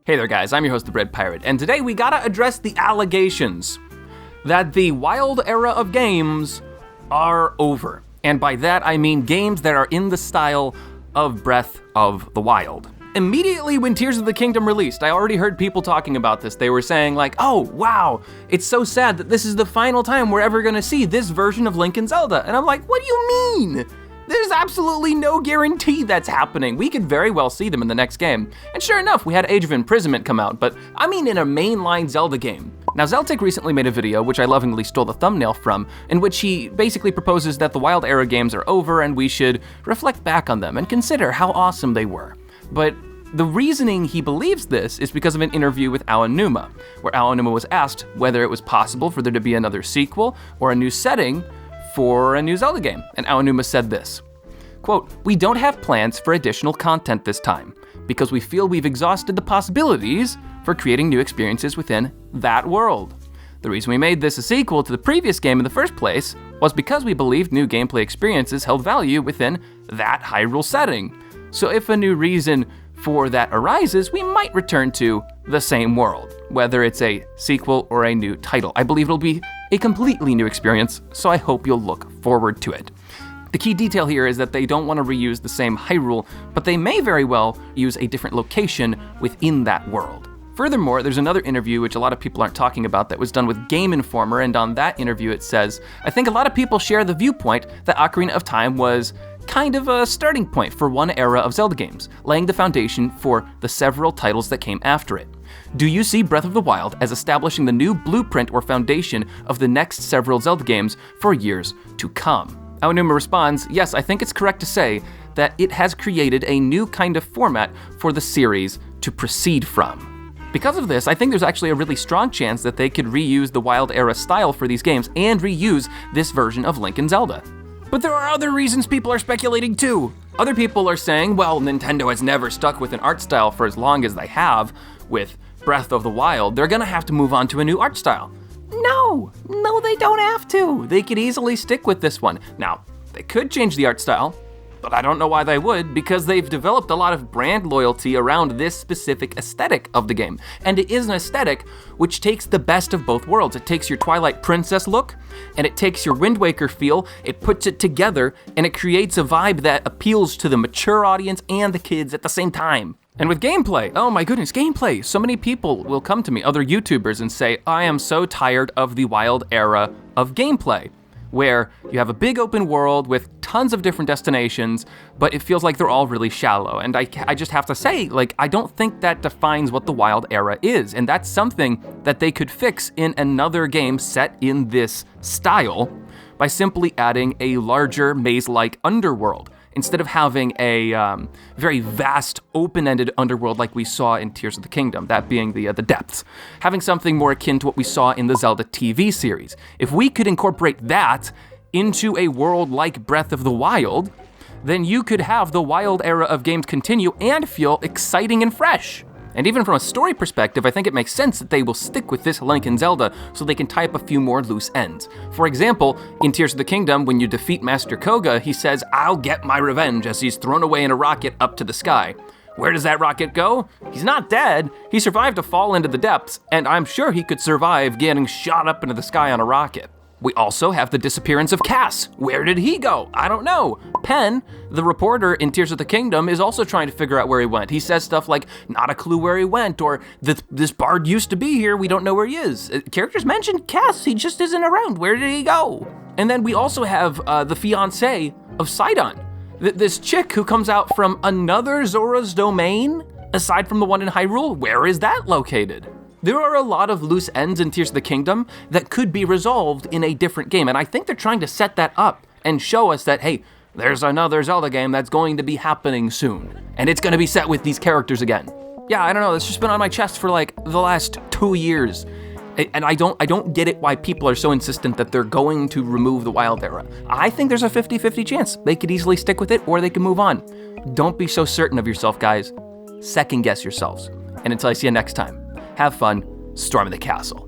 Hey there guys, I'm your host, the Bread Pirate, and today we gotta address the allegations that the wild era of games are over. And by that I mean games that are in the style of Breath of the Wild. Immediately when Tears of the Kingdom released, I already heard people talking about this. They were saying like, oh wow, it's so sad that this is the final time we're ever gonna see this version of Link and Zelda. And I'm like, what do you mean? There's absolutely no guarantee that's happening. We could very well see them in the next game. And sure enough, we had Age of Imprisonment come out, but I mean in a mainline Zelda game. Now, Zeltic recently made a video, which I lovingly stole the thumbnail from, in which he basically proposes that the Wild Era games are over and we should reflect back on them and consider how awesome they were. But the reasoning he believes this is because of an interview with Aonuma, where Aonuma was asked whether it was possible for there to be another sequel or a new setting for a new Zelda game, and Aonuma said this, quote, "We don't have plans for additional content this time, because we feel we've exhausted the possibilities for creating new experiences within that world. The reason we made this a sequel to the previous game in the first place was because we believed new gameplay experiences held value within that Hyrule setting. So if a new reason for that arises, we might return to the same world, whether it's a sequel or a new title. I believe it'll be a completely new experience, so I hope you'll look forward to it." The key detail here is that they don't want to reuse the same Hyrule, but they may very well use a different location within that world. Furthermore, there's another interview which a lot of people aren't talking about that was done with Game Informer, and on that interview it says, "I think a lot of people share the viewpoint that Ocarina of Time was kind of a starting point for one era of Zelda games, laying the foundation for the several titles that came after it. Do you see Breath of the Wild as establishing the new blueprint or foundation of the next several Zelda games for years to come?" Aonuma responds, "Yes, I think it's correct to say that it has created a new kind of format for the series to proceed from." Because of this, I think there's actually a really strong chance that they could reuse the Wild Era style for these games and reuse this version of Link and Zelda. But there are other reasons people are speculating too. Other people are saying, well, Nintendo has never stuck with an art style for as long as they have with Breath of the Wild. They're gonna have to move on to a new art style. No, they don't have to. They could easily stick with this one. Now, they could change the art style, but I don't know why they would, because they've developed a lot of brand loyalty around this specific aesthetic of the game. And it is an aesthetic which takes the best of both worlds. It takes your Twilight Princess look, and it takes your Wind Waker feel, it puts it together, and it creates a vibe that appeals to the mature audience and the kids at the same time. And with gameplay, oh my goodness, gameplay. So many people will come to me, other YouTubers, and say, I am so tired of the Wild Era of gameplay, where you have a big open world with tons of different destinations, but it feels like they're all really shallow. And I just have to say, like, I don't think that defines what the Wild Era is. And that's something that they could fix in another game set in this style by simply adding a larger maze-like underworld, instead of having a very vast, open-ended underworld like we saw in Tears of the Kingdom, that being the depths. Having something more akin to what we saw in the Zelda TV series. If we could incorporate that into a world like Breath of the Wild, then you could have the Wild Era of games continue and feel exciting and fresh. And even from a story perspective, I think it makes sense that they will stick with this Link and Zelda so they can tie up a few more loose ends. For example, in Tears of the Kingdom, when you defeat Master Koga, he says, "I'll get my revenge," as he's thrown away in a rocket up to the sky. Where does that rocket go? He's not dead. He survived a fall into the depths, and I'm sure he could survive getting shot up into the sky on a rocket. We also have the disappearance of Cass. Where did he go? I don't know. Pen, the reporter in Tears of the Kingdom, is also trying to figure out where he went. He says stuff like, not a clue where he went, or this bard used to be here, we don't know where he is. Characters mentioned Cass, he just isn't around. Where did he go? And then we also have the fiancé of Sidon. This chick who comes out from another Zora's domain, aside from the one in Hyrule. Where is that located? There are a lot of loose ends in Tears of the Kingdom that could be resolved in a different game, and I think they're trying to set that up and show us that, hey, there's another Zelda game that's going to be happening soon, and it's going to be set with these characters again. Yeah, I don't know, it's just been on my chest for like the last 2 years, and I don't get it why people are so insistent that they're going to remove the Wild Era. I think there's a 50-50 chance. They could easily stick with it, or they can move on. Don't be so certain of yourself, guys. Second guess yourselves. And until I see you next time, have fun storming the castle.